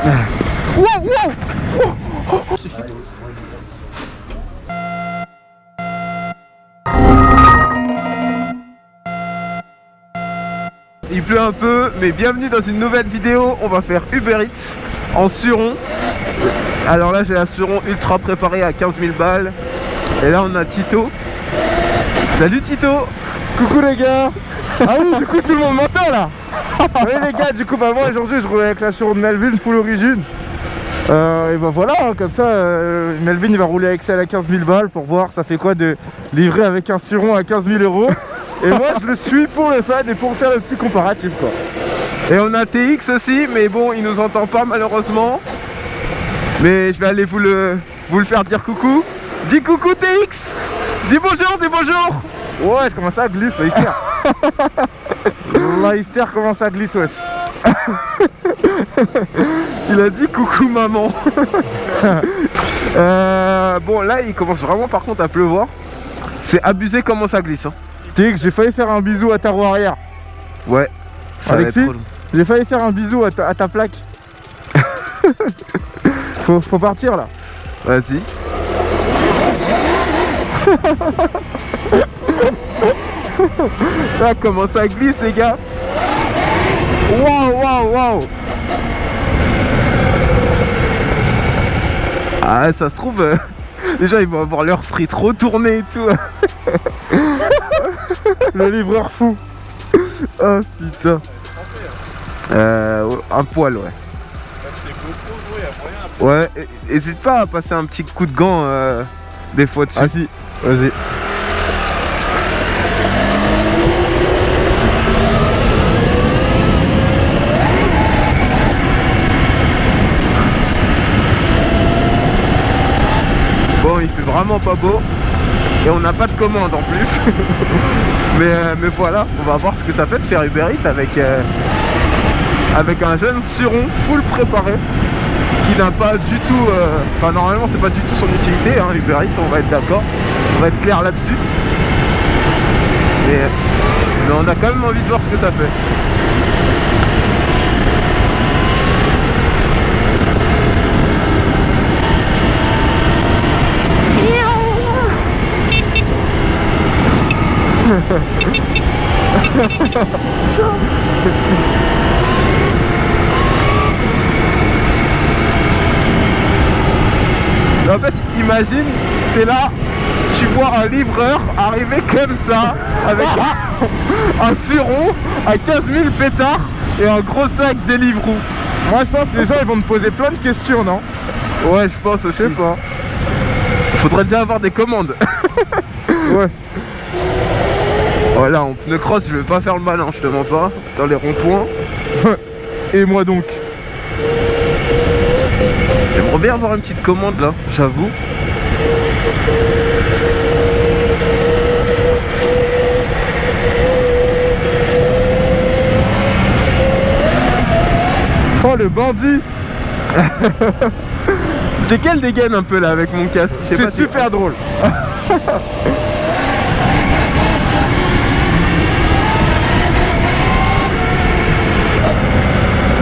Wow, wow, wow. Il pleut un peu, mais bienvenue dans une nouvelle vidéo. On va faire Uber Eats en Suron. Alors là j'ai un Suron ultra préparé à 15 000 balles. Et là on a Tito. Salut Tito. Coucou les gars. Ah oui, du coup tout le monde m'entend là. Oui les gars, du coup bah moi aujourd'hui je roule avec la Suron de Melvin full origine. Et bah voilà, hein, comme ça Melvin il va rouler avec celle à 15 000 balles pour voir ça fait quoi de livrer avec un Suron à 15 000 euros. Et moi je le suis pour le fun et pour faire le petit comparatif quoi. Et on a TX aussi, mais bon il nous entend pas malheureusement. Mais je vais aller vous le faire dire coucou. Dis coucou TX. Dis bonjour, dis bonjour. Ouais, je commence à glisser, la hystère. La hystère commence à glisser, wesh. Il a dit coucou maman. Bon là il commence vraiment par contre à pleuvoir. C'est abusé comment ça glisse hein. TX, j'ai failli faire un bisou à ta roue arrière. Ouais. Ça Alexis, j'ai failli faire un bisou à ta plaque. Faut partir là. Vas-y. Là comment ça glisse les gars. Waouh waouh waouh. Ah ça se trouve les gens ils vont avoir leur frites retournées et tout. Le livreur fou. Oh putain. Un poil ouais. Ouais, hésite pas à passer un petit coup de gant des fois dessus. Ah si, vas-y. Bon, il fait vraiment pas beau. Et on n'a pas de commande en plus. mais voilà, on va voir ce que ça fait de faire Uber Eats avec un jeune Suron full préparé. Qui n'a pas du tout, enfin normalement c'est pas du tout son utilité hein, Uber Eats, on va être d'accord, on va être clair là-dessus. Mais on a quand même envie de voir ce que ça fait. En fait, imagine, t'es là, tu vois un livreur arriver comme ça, avec un Suron à 15 000 pétards et un gros sac Deliveroo. Moi je pense que les gens ils vont me poser plein de questions, non? Ouais, je pense aussi. Je sais pas. Faudrait déjà avoir des commandes. Ouais. Voilà, en pneu cross, je vais pas faire le malin, je te mens pas, dans les ronds-points. Et moi donc? J'aimerais bien avoir une petite commande là, j'avoue. Oh le bandit. J'ai quelle dégaine un peu là avec mon casque. C'est super drôle.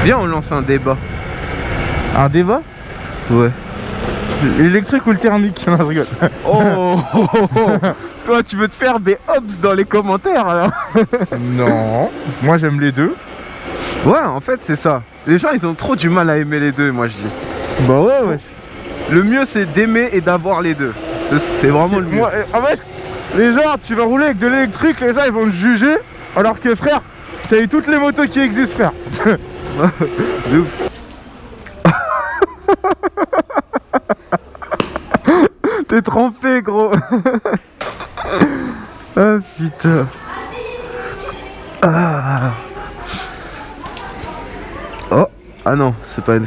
Viens on lance un débat. Un débat? Ouais. L'électrique ou le thermique? Non, je rigole. Oh, toi tu veux te faire des hops dans les commentaires alors? Non, moi j'aime les deux. Ouais en fait c'est ça. Les gens ils ont trop du mal à aimer les deux moi je dis. Bah ouais ouais. Le mieux c'est d'aimer et d'avoir les deux. C'est vraiment le mieux. Moi, en fait, les gens, tu vas rouler avec de l'électrique, les gens ils vont te juger. Alors que frère, t'as eu toutes les motos qui existent frère. De ouf. T'es trempé gros. Ah putain. Ah. Oh. Ah non, c'est pas une...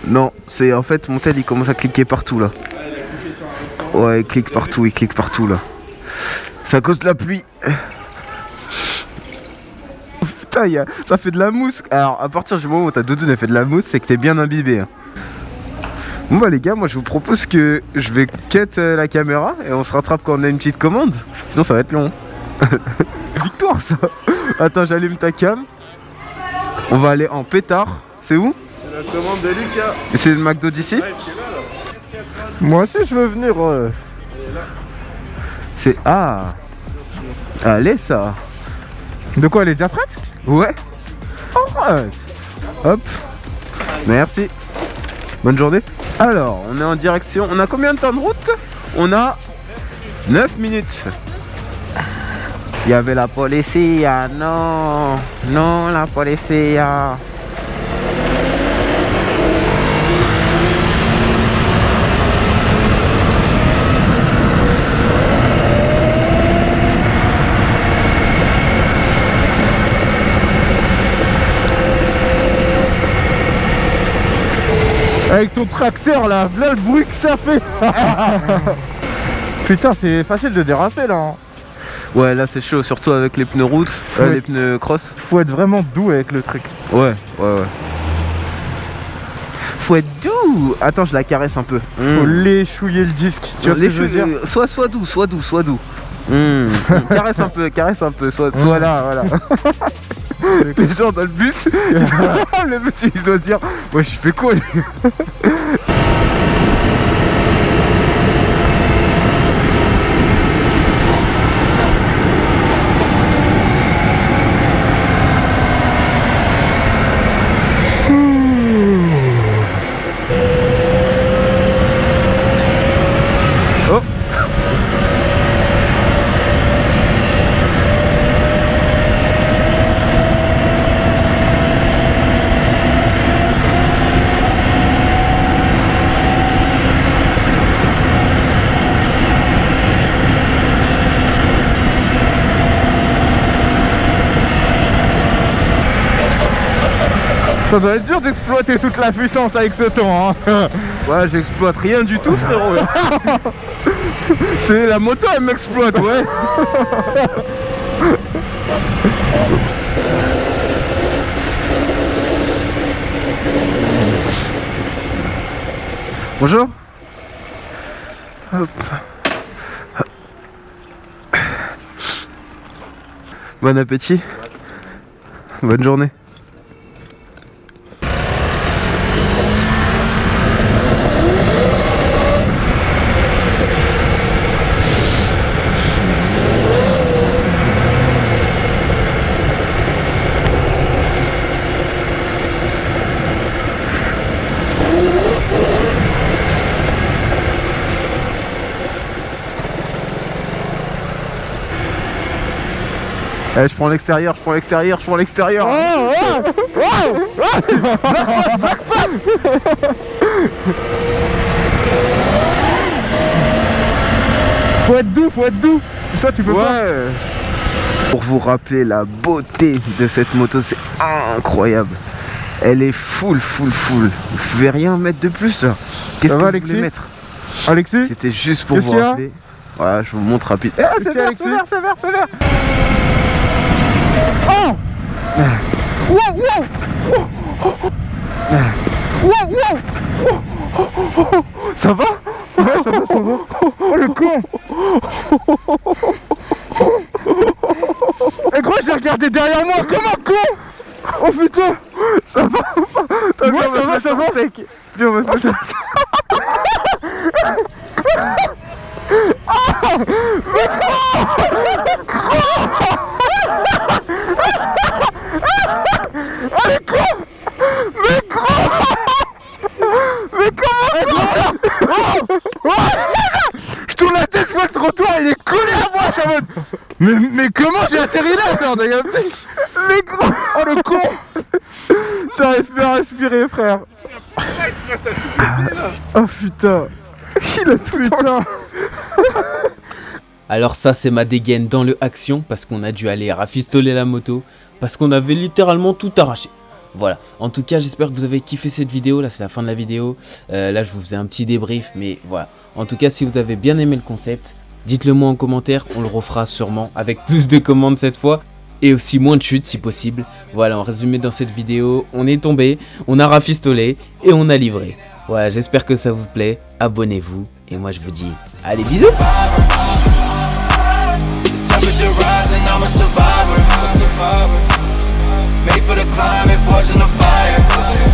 Non, c'est en fait mon tel il commence à cliquer partout là. Ouais, il clique partout là. C'est à cause de la pluie. Putain, ça fait de la mousse. Alors à partir du moment où ta doudoune a fait de la mousse, c'est que t'es bien imbibé hein. Bon bah les gars, moi je vous propose que je vais cut la caméra et on se rattrape quand on a une petite commande. Sinon ça va être long. Victoire ça. Attends, j'allume ta cam. On va aller en pétard. C'est où? C'est la commande de Lucas. Et c'est le McDo d'ici? Ouais, c'est là. Moi aussi je veux venir. C'est... Ah. Allez ça. De quoi, elle est déjà prête? Ouais. Arrête. Hop. Merci. Bonne journée. Alors, on est en direction... On a combien de temps de route? On a 9 minutes. Il y avait la policia. Non. Non, la policia. Avec ton tracteur là, là le bruit que ça fait. Putain, c'est facile de déraper là. Hein. Ouais, là c'est chaud, surtout avec les pneus route, les pneus cross. Faut être vraiment doux avec le truc. Ouais. Faut être doux. Attends, je la caresse un peu. Faut léchouiller le disque. Tu vois ce que je veux dire? Sois doux. Caresse un peu, sois là, voilà. Les gens dans le bus, le monsieur il doit dire, ouais, je fais quoi lui? Oh. Ça doit être dur d'exploiter toute la puissance avec ce temps. Hein. Ouais, j'exploite rien du tout, frérot. C'est la moto, elle m'exploite, ouais. Bonjour. Hop. Bon appétit. Bonne journée. Eh, je prends l'extérieur. Oh, Black face. Faut être doux. Toi tu peux pas. Pour vous rappeler la beauté de cette moto, c'est incroyable. Elle est full. Vous pouvez rien mettre de plus là. Qu'est-ce que vous voulez mettre? Alexis? C'était juste pour vous rappeler. Voilà, je vous montre rapide. Ah, c'est vert. Oh! Ça va? Ouais, ça va. Oh le con! Eh gros, j'ai regardé derrière moi comme un con! Oh putain! Ça va? Ouais, ça va. Viens, on va se mettre. Je tourne la tête, je vois le trottoir, il est collé à moi, je suis en mode... Mais comment j'ai atterri là, merde? Mais gros! Oh le con! J'arrive plus à respirer, frère. Oh putain. Il a tout le temps. Alors ça c'est ma dégaine dans le action parce qu'on a dû aller rafistoler la moto parce qu'on avait littéralement tout arraché. Voilà, en tout cas j'espère que vous avez kiffé cette vidéo, là c'est la fin de la vidéo, là je vous faisais un petit débrief mais voilà. En tout cas si vous avez bien aimé le concept, dites-le moi en commentaire, on le refera sûrement avec plus de commandes cette fois. Et aussi moins de chutes si possible. Voilà, en résumé dans cette vidéo, on est tombé, on a rafistolé et on a livré. Voilà, j'espère que ça vous plaît, abonnez-vous et moi je vous dis allez bisous. Made for the climb and forging the fire.